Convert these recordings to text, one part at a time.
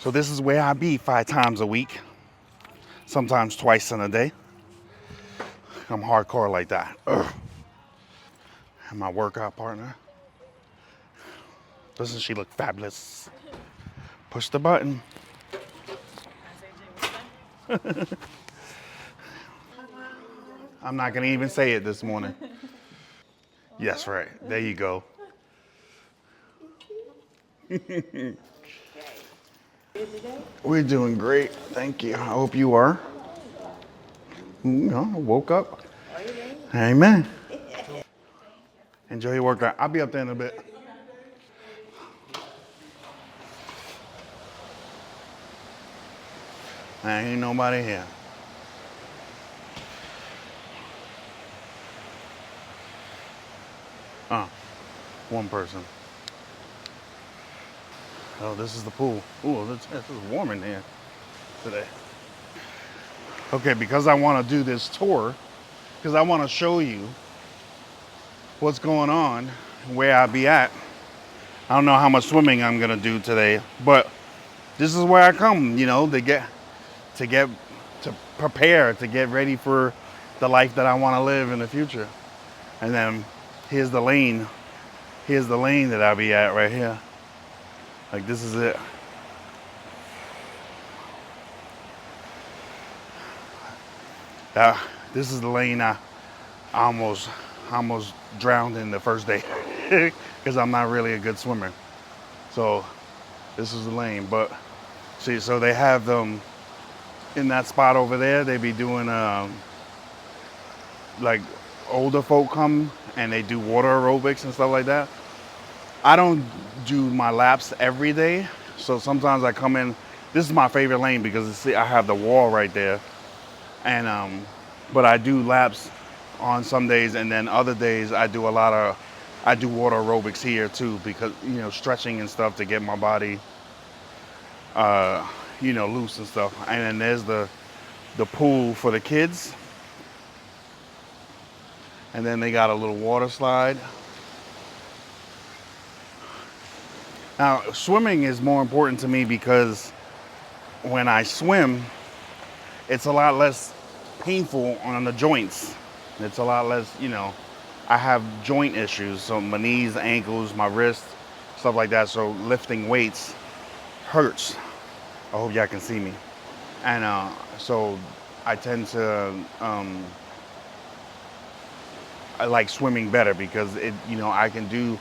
So this is where I be 5 times a week, sometimes twice in a day. I'm hardcore like that. Ugh. And my workout partner. Doesn't she look fabulous? Push the button. I'm not gonna even say it this morning. Yes, right. There you go. We're doing great. Thank you. I hope you are. You know, I woke up. Amen. Enjoy your workout. I'll be up there in a bit. Ain't nobody here. Oh, one person. Oh, this is the pool. Ooh, it's warm in here today. Okay, because I want to do this tour, because I want to show you what's going on, where I be at. I don't know how much swimming I'm gonna do today, but this is where I come, you know, to get to prepare, to get ready for the life that I want to live in the future. And then here's the lane. Here's the lane that I'll be at right here. Like this is it. Uh, this is the lane I almost almost drowned in the first day because I'm not really a good swimmer. So this is the lane. But see, so they have them in that spot over there. They be doing like older folk come and they do water aerobics and stuff like that. I don't do my laps every day, so sometimes I come in. This is my favorite lane because see, I have the wall right there, and but I do laps on some days, and then other days I do I do water aerobics here too because you know stretching and stuff to get my body you know loose and stuff. And then there's the pool for the kids, and then they got a little water slide. Now swimming is more important to me because when I swim, it's a lot less painful on the joints. It's a lot less, you know, I have joint issues, so my knees, ankles, my wrists, stuff like that. So lifting weights hurts. I hope y'all can see me. And so I tend to, I like swimming better because it, you know, I can do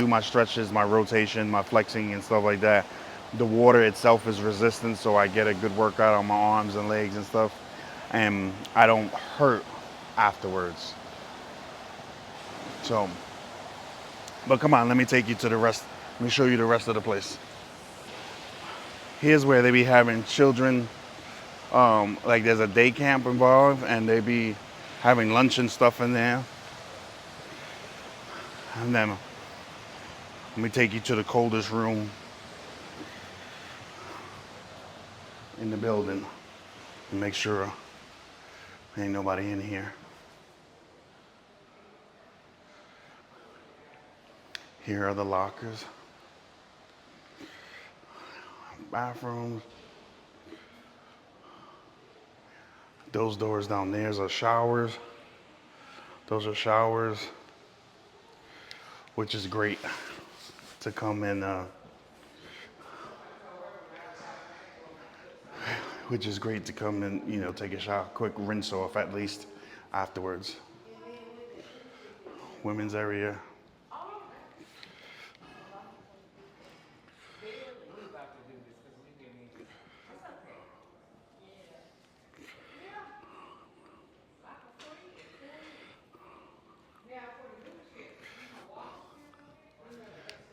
my stretches, my rotation, my flexing and stuff like that. The water itself is resistant, so I get a good workout on my arms and legs and stuff. And I don't hurt afterwards. So, but come on, let me take you to the rest. Let me show you the rest of the place. Here's where they be having children. Like there's a day camp involved, and they be having lunch and stuff in there. And then let me take you to the coldest room in the building and make sure ain't nobody in here. Here are the lockers, bathrooms. Those doors down there are showers. Those are showers, which is great to come in. Which is great to come and you know take a shower, quick rinse off at least afterwards. Women's area.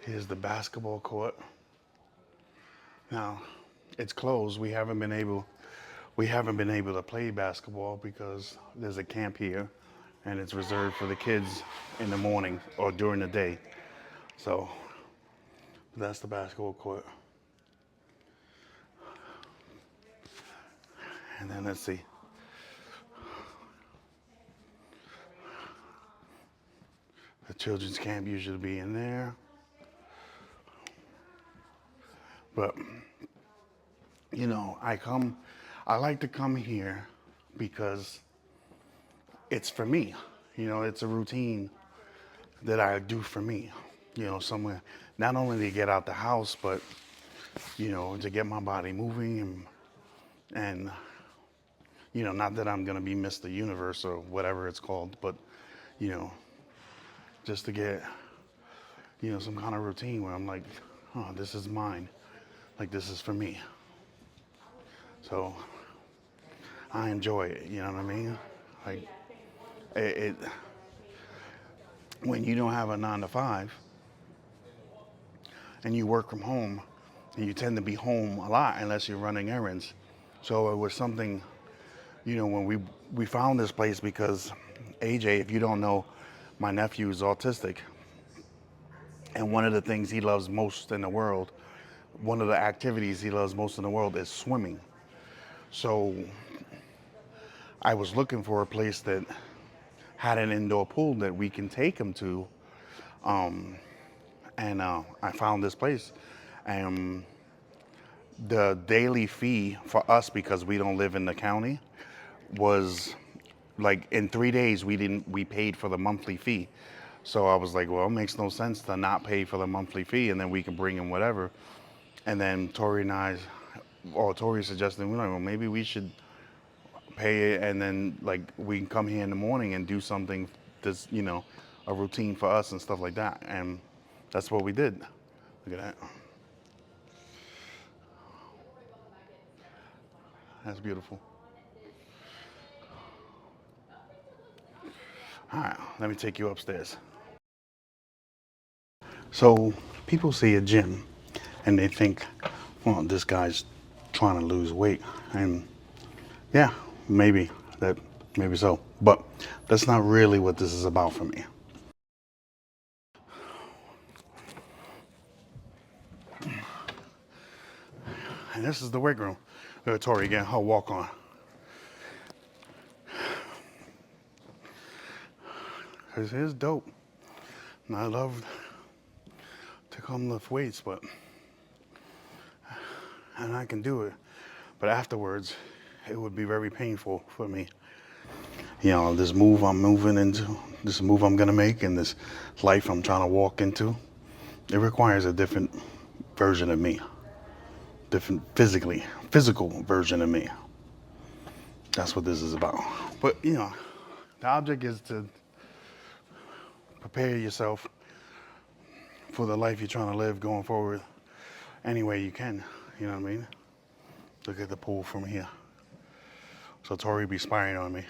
Here's the basketball court. Now, it's closed. We haven't been able to play basketball because there's a camp here and it's reserved for the kids in the morning or during the day. So that's the basketball court. And then let's see. The children's camp usually be in there. But You know, I like to come here because it's for me. You know, it's a routine that I do for me. You know, somewhere not only to get out the house, but you know, to get my body moving and you know, not that I'm gonna be Mr. Universe or whatever it's called, but you know, just to get you know some kind of routine where I'm like, oh, this is mine, like this is for me. So I enjoy it. You know what I mean? Like it when you don't have a 9 to 5 and you work from home, and you tend to be home a lot unless you're running errands. So it was something, you know, when we found this place because AJ, if you don't know, my nephew is autistic, and one of the things he loves most in the world, one of the activities he loves most in the world is swimming. So I was looking for a place that had an indoor pool that we can take him to, and I found this place. And the daily fee for us, because we don't live in the county, was like in 3 days we paid for the monthly fee. So I was like, well, it makes no sense to not pay for the monthly fee, and then we can bring in whatever. And then Tori and I, or Tori suggested, we're like, well, maybe we should pay it, and then like we can come here in the morning and do something that's you know a routine for us and stuff like that. And that's what we did. Look at that. That's beautiful. All right, let me take you upstairs. So people see a gym and they think, well, this guy's trying to lose weight. And yeah, maybe that, maybe so. But that's not really what this is about for me. And this is the weight room. Look at Tori again, her walk on. Cause it's dope. And I love to come lift weights, and I can do it. But afterwards, it would be very painful for me. You know, this move I'm moving into, this move I'm gonna make, and this life I'm trying to walk into, it requires a different version of me, different physical version of me. That's what this is about. But you know, the object is to prepare yourself for the life you're trying to live going forward any way you can. You know what I mean? Look at the pool from here. So Tori be spying on me.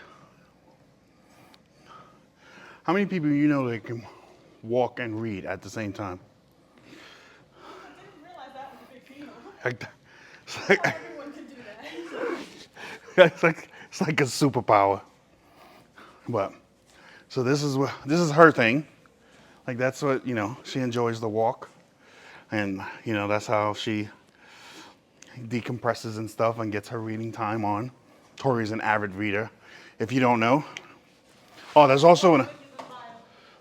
How many people you know that can walk and read at the same time? I didn't realize that was a big deal. Like, it's Not like, everyone can do that. it's like a superpower. But so this is her thing. Like that's what you know. She enjoys the walk, and you know that's how she decompresses and stuff and gets her reading time on. Tori's an avid reader. If you don't know, oh, there's also an,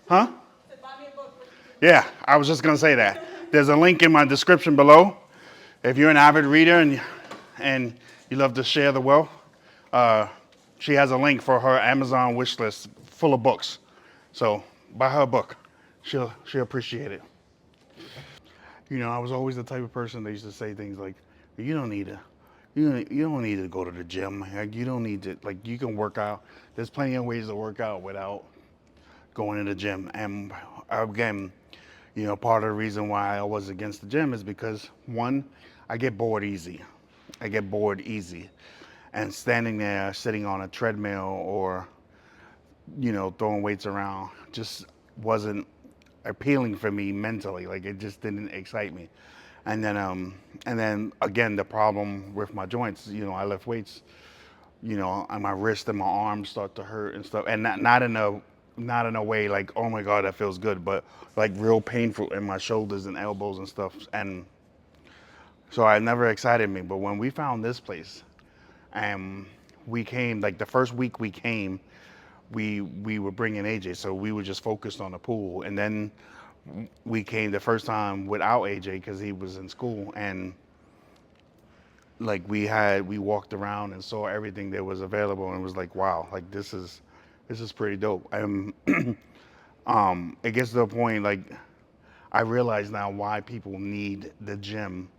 huh? Said, buy me a book. Yeah, I was just gonna say that. There's a link in my description below. If you're an avid reader and you love to share the wealth, uh, she has a link for her Amazon wish list full of books. So buy her a book. She'll appreciate it. You know, I was always the type of person that used to say things like, "You don't need to, you don't need to go to the gym. Like, you don't need to, like, you can work out. There's plenty of ways to work out without going to the gym." And again, you know, part of the reason why I was against the gym is because one, I get bored easy. I get bored easy, and standing there, sitting on a treadmill or you know, throwing weights around just wasn't appealing for me mentally. Like it just didn't excite me. And then again, the problem with my joints, you know, I lift weights, you know, and my wrist and my arms start to hurt and stuff. And not in a way like, oh my God, that feels good, but like real painful in my shoulders and elbows and stuff. And so it never excited me. But when we found this place and we came, like the first week we came, we were bringing AJ, so we were just focused on the pool. And then we came the first time without AJ because he was in school, and like we walked around and saw everything that was available and was like, wow, like this is pretty dope. It gets to the point like I realize now why people need the gym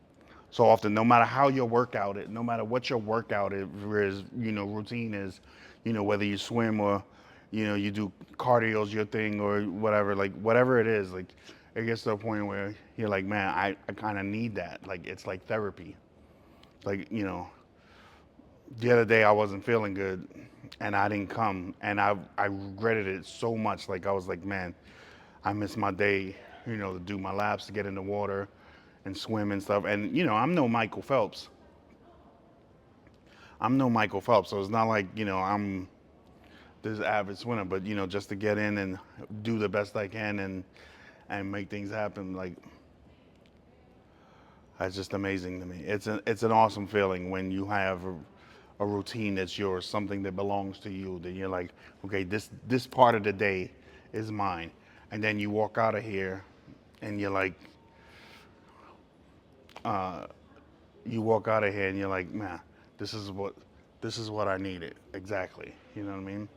so often. No matter how your workout is, no matter what your workout is, routine is, whether you swim or, you do cardio's your thing or whatever, like whatever it is, like it gets to a point where you're like, man, I kind of need that. Like it's like therapy. Like, the other day I wasn't feeling good and I didn't come and I regretted it so much. Like I was like, man, I missed my day, to do my laps, to get in the water and swim and stuff. And I'm no Michael Phelps. I'm no Michael Phelps, so it's not like, I'm this avid swimmer, but just to get in and do the best I can and make things happen, like that's just amazing to me. It's an awesome feeling when you have a routine that's yours, something that belongs to you. That you're like, okay, this part of the day is mine, and then you walk out of here, and you're like, you walk out of here, and you're like, man, this is what this is what I needed exactly. You know what I mean?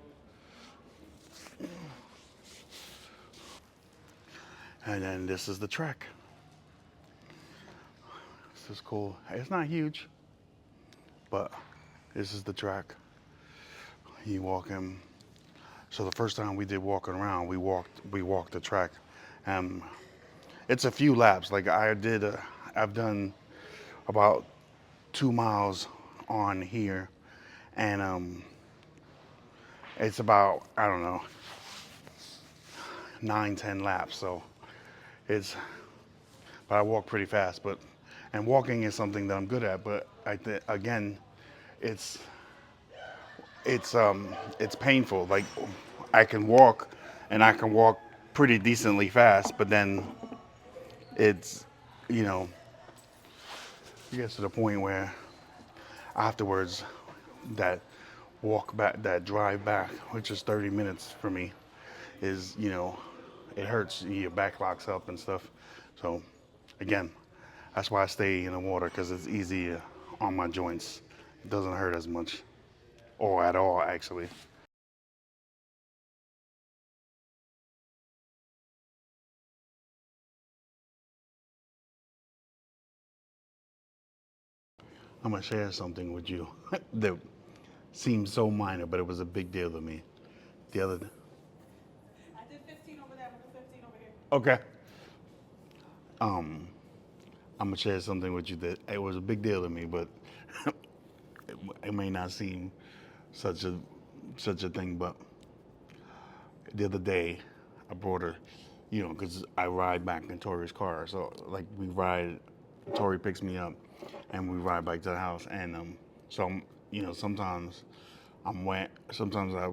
And then this is the trek. This is cool. It's not huge, but this is the track. You walk in. So the first time we did walking around, we walked the track. Um, it's a few laps. Like I've done about 2 miles on here, and it's about I don't know 9, 10 laps. So it's but I walk pretty fast. But and walking is something that I'm good at. But again, it's it's painful. Like I can walk, and I can walk pretty decently fast, but then it's you know it gets to the point where afterwards that that drive back, which is 30 minutes for me, is it hurts. Your back locks up and stuff. So again, that's why I stay in the water because it's easier on my joints. It doesn't hurt as much or at all actually. I'm gonna share something with you that seemed so minor, but it was a big deal to me. The other, I did 15 over there. I'm gonna do 15 over here. okay, um, I'm gonna share something with you that it was a big deal to me, but it may not seem such a such a thing. But the other day, I brought her, because I ride back in Tori's car. So like we ride, Tori picks me up, and we ride back to the house. And so sometimes I'm wet. Sometimes I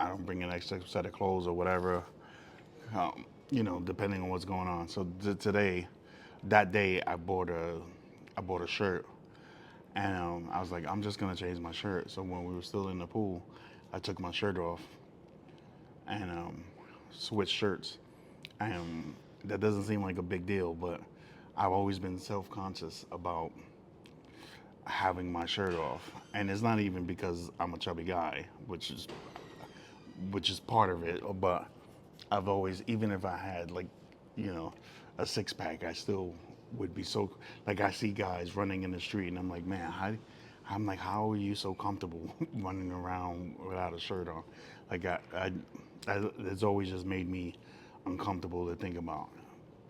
don't bring an extra set of clothes or whatever. Depending on what's going on. So today, that day, I bought a shirt, and I was like, I'm just gonna change my shirt. So when we were still in the pool, I took my shirt off and switched shirts. And that doesn't seem like a big deal, but I've always been self-conscious about having my shirt off, and it's not even because I'm a chubby guy, which is part of it. But I've always, even if I had like, you know, a six pack, I still would be so like I see guys running in the street, and I'm like, man, I'm like, how are you so comfortable running around without a shirt on? Like it's always just made me uncomfortable to think about,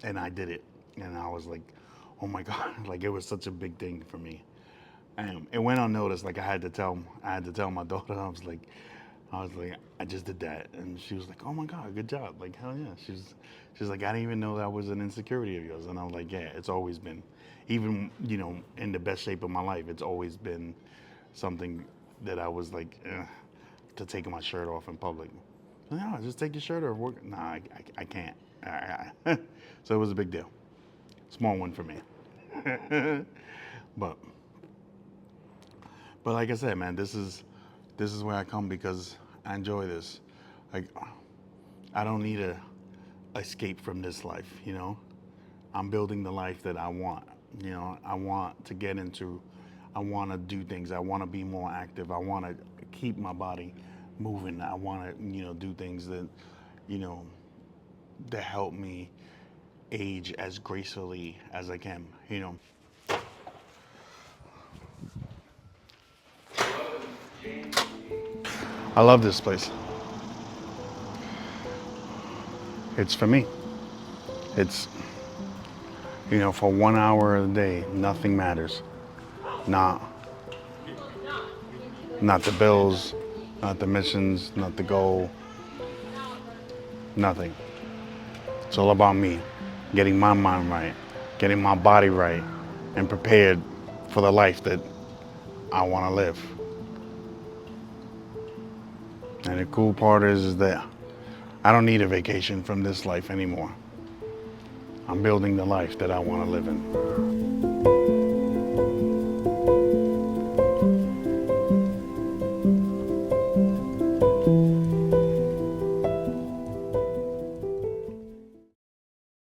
and I did it, and I was like, oh my god, like it was such a big thing for me. It went unnoticed. Like I had to tell my daughter. I was like, I just did that, and she was like, oh my god, good job. Like hell yeah. She's like, I didn't even know that was an insecurity of yours, and I was like, yeah, it's always been, even in the best shape of my life, it's always been something that I was like, to taking my shirt off in public. No, just take your shirt off. Work. Nah, I can't. So it was a big deal. Small one for me. but But like I said, man, this is where I come because I enjoy this. Like I don't need to escape from this life, I'm building the life that I want. I want to get into I want to do things. I want to be more active. I want to keep my body moving. I want to, do things that, that help me age as gracefully as I can. I love this place. It's for me. It's, for 1 hour a day, nothing matters. Not, not the bills, not the missions, not the goal, nothing. It's all about me, getting my mind right, getting my body right, and prepared for the life that I want to live. And the cool part is that I don't need a vacation from this life anymore. I'm building the life that I want to live in.